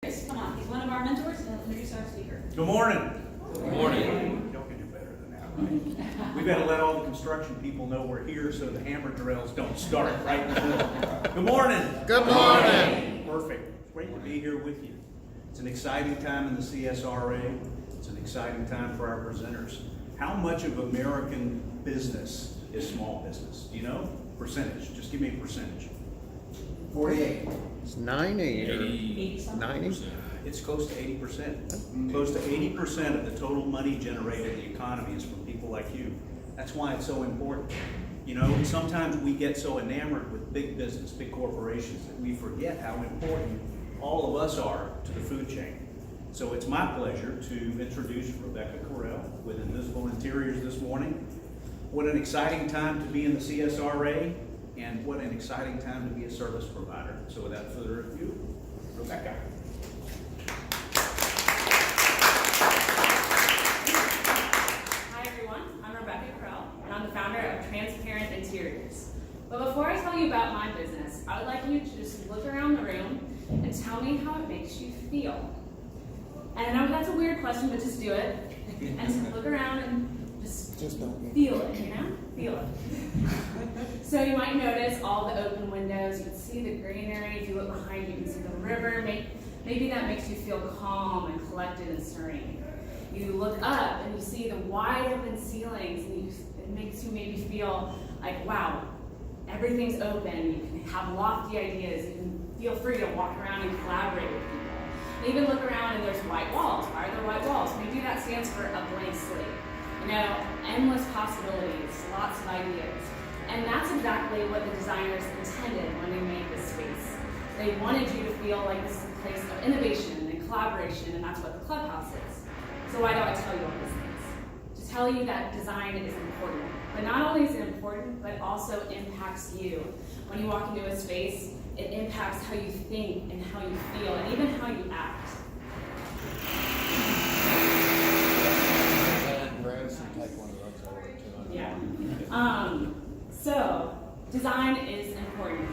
Come on, he's one of our mentors, and let's introduce our speaker. Good morning. Good morning. Y'all can do better than that, right? We've got to let all the construction people know we're here so the hammer drills don't start right in the middle. Good morning. Good morning. Perfect. It's great to be here with you. It's an exciting time in the CSRA. It's an exciting time for our presenters. How much of American business is small business? Do you know? Percentage. Just give me a percentage. 48. It's 90 or 80 90. It's close to 80%. Close to 80% of the total money generated in the economy is from people like you. That's why it's so important. You know, sometimes we get so enamored with big business, big corporations, that we forget how important all of us are to the food chain. So it's my pleasure to introduce Rebecca Correll with Invisible Interiors this morning. What an exciting time to be in the CSRA, and what an exciting time to be a service provider. So without further ado, Rebecca. Hi everyone, I'm Rebecca Correll, and I'm the founder of Transparent Interiors. But before I tell you about my business, I would like you to just look around the room and tell me how it makes you feel. And I know that's a weird question, but just do it. And just look around and just feel it, you know? Feel it. So you might notice all the open windows, you can see the greenery, if you look behind you can see the river. Maybe that makes you feel calm and collected and serene. You look up and you see the wide open ceilings, and it makes you maybe feel like, wow, everything's open, you can have lofty ideas, you can feel free to walk around and collaborate with people. Even look around and there's white walls. Why are there white walls? Maybe that stands for a blank slate. You know, endless possibilities, lots of ideas. And that's exactly what the designers intended when they made this space. They wanted you to feel like this is a place of innovation and collaboration, and that's what the clubhouse is. So why do I tell you all these things? To tell you that design is important. But not only is it important, but also impacts you. When you walk into a space, it impacts how you think and how you feel, and even how you act. Yeah. So, design is important.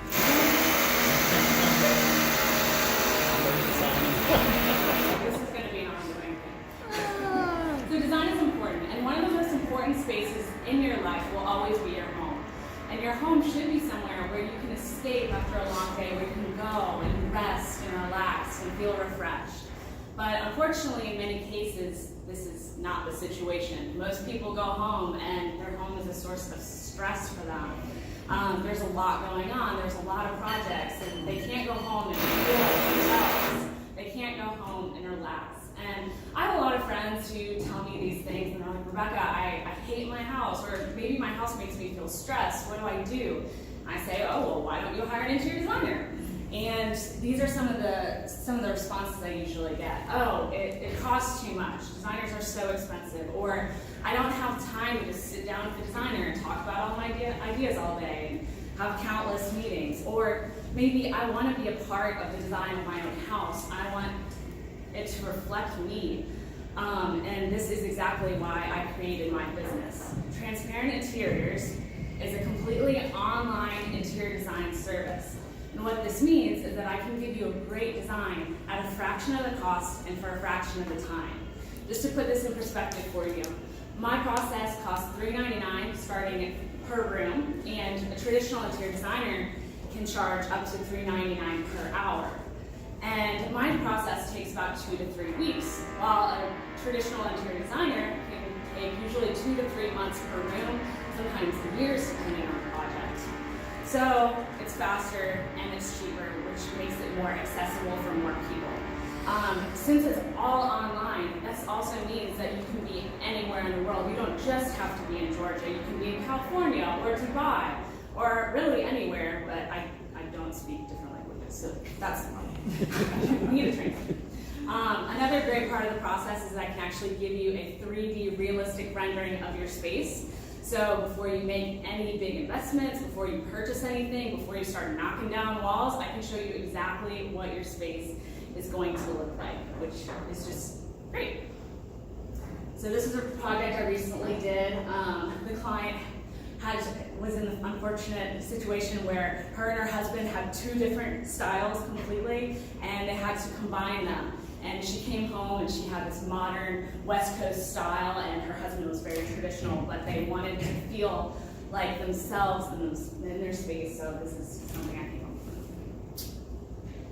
This is going to be an ongoing thing. So design is important, and one of the most important spaces in your life will always be your home. And your home should be somewhere where you can escape after a long day, where you can go and rest and relax and feel refreshed. But unfortunately, in many cases, this is not the situation. Most people go home and their home is a source of stress for them. There's a lot going on, there's a lot of projects, and they can't go home and feel like themselves. They can't go home and relax. And I have a lot of friends who tell me these things, and they're like, Rebecca, I hate my house, or maybe my house makes me feel stressed. What do I do? I say, oh, well, why don't you hire an interior designer? And these are some of the responses I usually get. Oh, it costs too much. Designers are so expensive. Or I don't have time to just sit down with the designer and talk about all my ideas all day and have countless meetings. Or maybe I want to be a part of the design of my own house. I want it to reflect me. And this is exactly why I created my business. Transparent Interiors is a completely online interior design service. And what this means is that I can give you a great design at a fraction of the cost and for a fraction of the time. Just to put this in perspective for you, my process costs $3.99 starting per room, and a traditional interior designer can charge up to $3.99 per hour. And my process takes about 2 to 3 weeks, while a traditional interior designer can take usually 2 to 3 months per room, sometimes years depending on the project. So it's faster and it's cheaper, which makes it more accessible for more people. Since it's all online, this also means that you can be anywhere in the world. You don't just have to be in Georgia. You can be in California or Dubai or really anywhere, but I don't speak different languages, so that's fine. I need a translator. Another great part of the process is I can actually give you a 3D realistic rendering of your space. So before you make any big investments, before you purchase anything, before you start knocking down walls, I can show you exactly what your space is going to look like, which is just great. So this is a project I recently did. The client was in the unfortunate situation where her and her husband had two different styles completely, and they had to combine them. And she came home and she had this modern West Coast style, and her husband was very traditional, but they wanted to feel like themselves in their space, so this is something I came up with.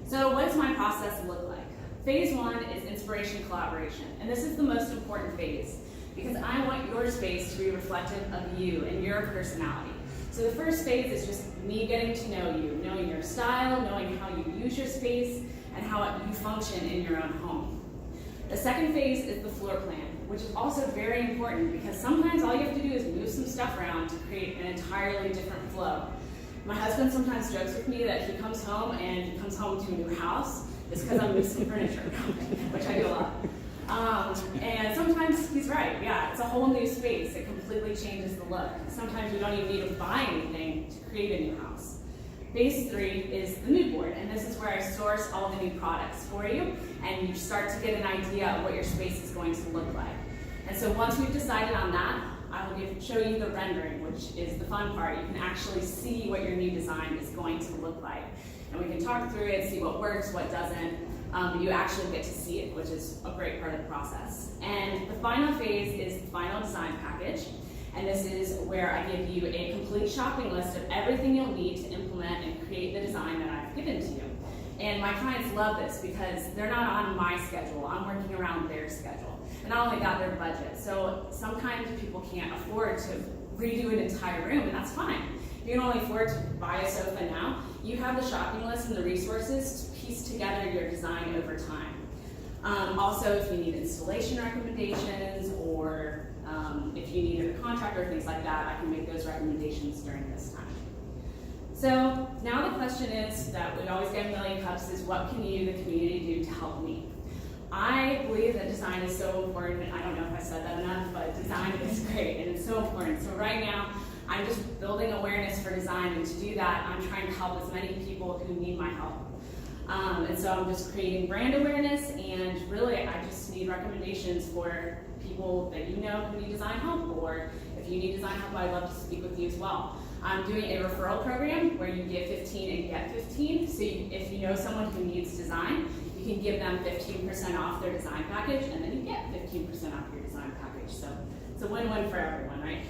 So what does my process look like? Phase 1 is inspiration collaboration, and this is the most important phase because I want your space to be reflective of you and your personality. So the first phase is just me getting to know you, knowing your style, knowing how you use your space, and how you function in your own home. The second phase is the floor plan, which is also very important because sometimes all you have to do is move some stuff around to create an entirely different flow. My husband sometimes jokes with me that he comes home and he comes home to a new house. It's because I moved some furniture, which I do a lot. And sometimes he's right, yeah, it's a whole new space. It completely changes the look. Sometimes you don't even need to buy anything to create a new house. Phase 3 is the mood board, and this is where I source all the new products for you, and you start to get an idea of what your space is going to look like. And so once we've decided on that, I will show you the rendering, which is the fun part. You can actually see what your new design is going to look like. And we can talk through it, see what works, what doesn't, but you actually get to see it, which is a great part of the process. And the final phase is the final design package. And this is where I give you a complete shopping list of everything you'll need to implement and create the design that I've given to you. And my clients love this because they're not on my schedule, I'm working around their schedule. And not only that, their budget. So sometimes people can't afford to redo an entire room, and that's fine. If you can only afford to buy a sofa now, you have the shopping list and the resources to piece together your design over time. Also, if you need installation recommendations or if you need a contractor, things like that, I can make those recommendations during this time. So now the question is that we always get a million cups is what can you, the community, do to help me? I believe that design is so important. I don't know if I said that enough, but design is great and it's so important. So right now, I'm just building awareness for design, and to do that, I'm trying to help as many people who need my help. And so I'm just creating brand awareness, and really I just need recommendations for people that you know who need design help, or if you need design help, I'd love to speak with you as well. I'm doing a referral program where you give 15 and get 15. So if you know someone who needs design, you can give them 15% off their design package, and then you get 15% off your design package. So it's a win-win for everyone, right?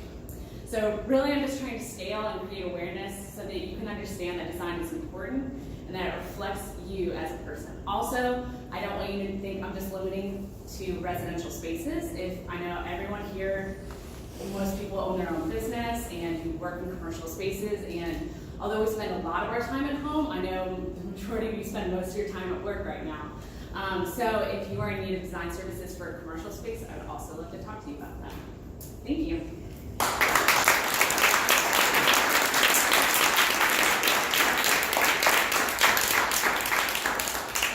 So really I'm just trying to scale and create awareness so that you can understand that design is important and that it reflects you as a person. Also, I don't want you to think I'm just limiting to residential spaces. If I know everyone here, most people own their own business and you work in commercial spaces, and although we spend a lot of our time at home, I know the majority of you spend most of your time at work right now. So if you are in need of design services for a commercial space, I would also love to talk to you about that. Thank you.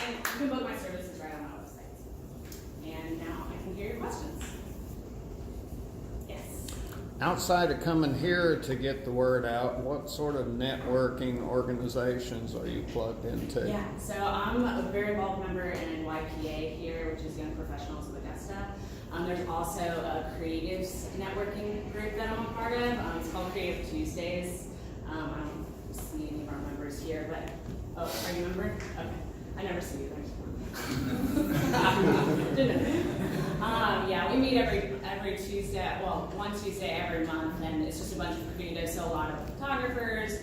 And you can book my services right on my website. And now I can hear your questions. Yes. Outside of coming here to get the word out, what sort of networking organizations are you plugged into? Yeah, so I'm a very involved member in YPA here, which is Young Professionals of Augusta. There's also a creatives networking group that I'm a part of. It's called Creative Tuesdays. I don't see any of our members here, but, oh, are you a member? Okay, I never see you there. Yeah, we meet every Tuesday, well, one Tuesday every month, and it's just a bunch of creatives, so a lot of photographers,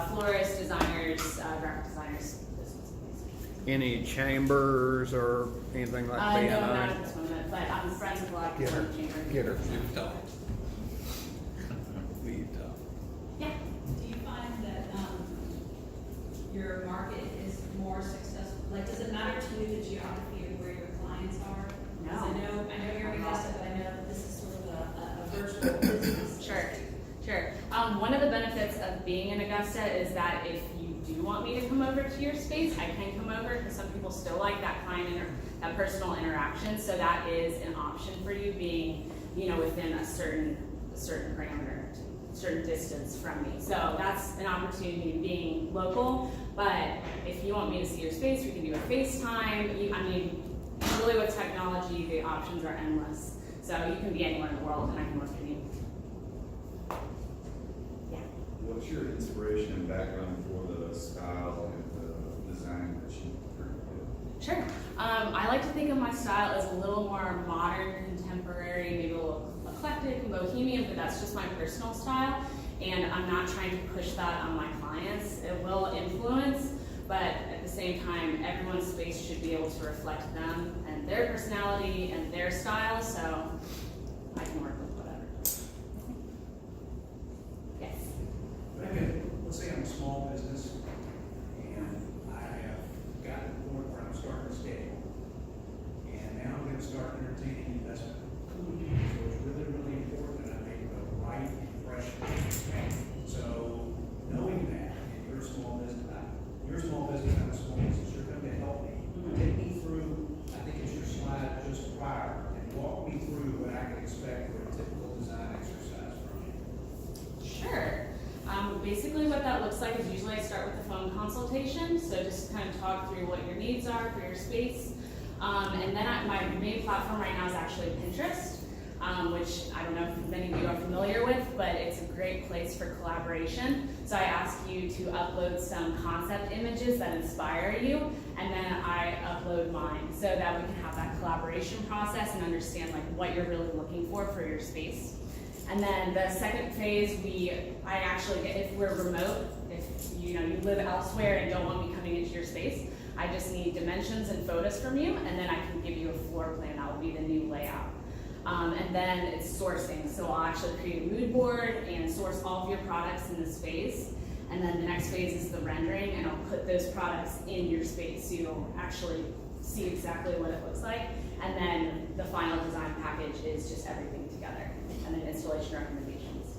florists, designers, graphic designers. Any chambers or anything like that? No, not at this moment, but I'm friends with a lot of people in the chamber. Get her. Yeah. Do you find that your market is more successful? Like, does it matter to you the geography of where your clients are? No. 'Cause I know you're in Augusta, but I know this is sort of a virtual business. Sure. One of the benefits of being in Augusta is that if you do want me to come over to your space, I can come over, because some people still like that that personal interaction. So that is an option for you, being, within a certain parameter, certain distance from me. So that's an opportunity, being local. But if you want me to see your space, we can do a FaceTime. Really with technology, the options are endless. So you can be anywhere in the world, and I can work with you. What's your inspiration and background for the style and the design that you create? Sure. I like to think of my style as a little more modern, contemporary, maybe a little eclectic and bohemian, but that's just my personal style. And I'm not trying to push that on my clients. It will influence, but at the same time, everyone's space should be able to reflect them and their personality and their style, so I can work with whatever. Yes. Let's say I'm a small business and I have gotten to the point where I'm starting to scale. And now I'm gonna start entertaining investment. So it's really, really important that I make the right impression. So knowing that, and you're a small business, I'm a small business, you're going to help me. Take me through, I think it's your slide just prior, and walk me through what I can expect for a typical design exercise from you. Sure. Basically what that looks like is usually I start with a phone consultation, so just kind of talk through what your needs are for your space. And then my main platform right now is actually Pinterest, which I don't know if many of you are familiar with, but it's a great place for collaboration. So I ask you to upload some concept images that inspire you, and then I upload mine so that we can have that collaboration process and understand like what you're really looking for your space. And then the second phase, I actually get, if we're remote, if you live elsewhere and don't want me coming into your space, I just need dimensions and photos from you, and then I can give you a floor plan. That will be the new layout. And then it's sourcing. So I'll actually create a mood board and source all of your products in this phase. And then the next phase is the rendering, and I'll put those products in your space so you'll actually see exactly what it looks like. And then the final design package is just everything together, and then installation recommendations.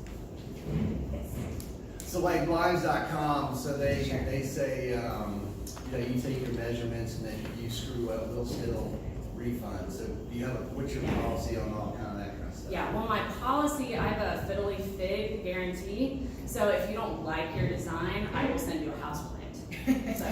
Yes. So like Blinds.com, so they say, you take your measurements and then if you screw up, they'll still refund. So do you have what's your policy on all kind of that kind of stuff? Yeah, well, my policy, I have a fiddly fig guarantee. So if you don't like your design, I will send you a house plant. So.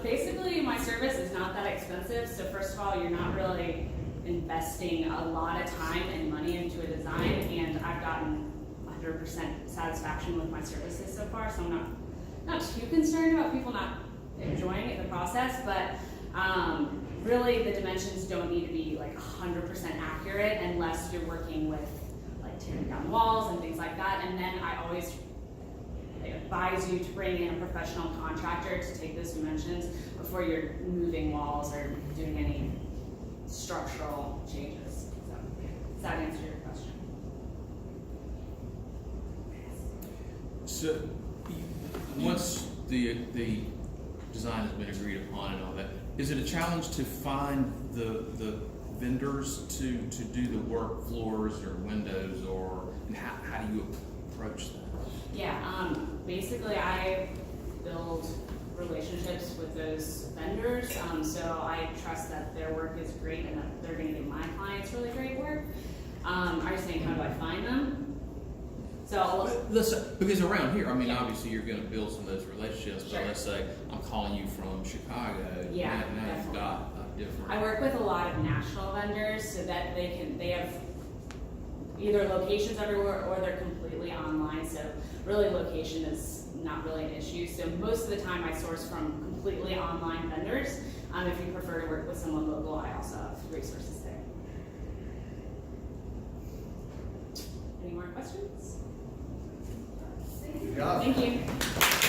Basically, my service is not that expensive. So first of all, you're not really investing a lot of time and money into a design, and I've gotten 100% satisfaction with my services so far. So I'm not too concerned about people not enjoying the process, but really the dimensions don't need to be like 100% accurate unless you're working with like tearing down walls and things like that. And then I always advise you to bring in a professional contractor to take those dimensions before you're moving walls or doing any structural changes. So, does that answer your question? So, once the design has been agreed upon and all that, is it a challenge to find the vendors to do the work, floors or windows, and how do you approach that? Yeah, basically I build relationships with those vendors, so I trust that their work is great and that they're going to give my clients really great work. Are you saying how do I find them? So Because around here, I mean, Yeah. obviously you're going to build some of those relationships, Sure. but let's say I'm calling you from Chicago. Yeah, now you've definitely. got a different. I work with a lot of national vendors so that they have either locations everywhere or they're completely online. So really location is not really an issue. So most of the time I source from completely online vendors. If you prefer to work with someone local, I also have resources there. Any more questions? Good job. Thank you.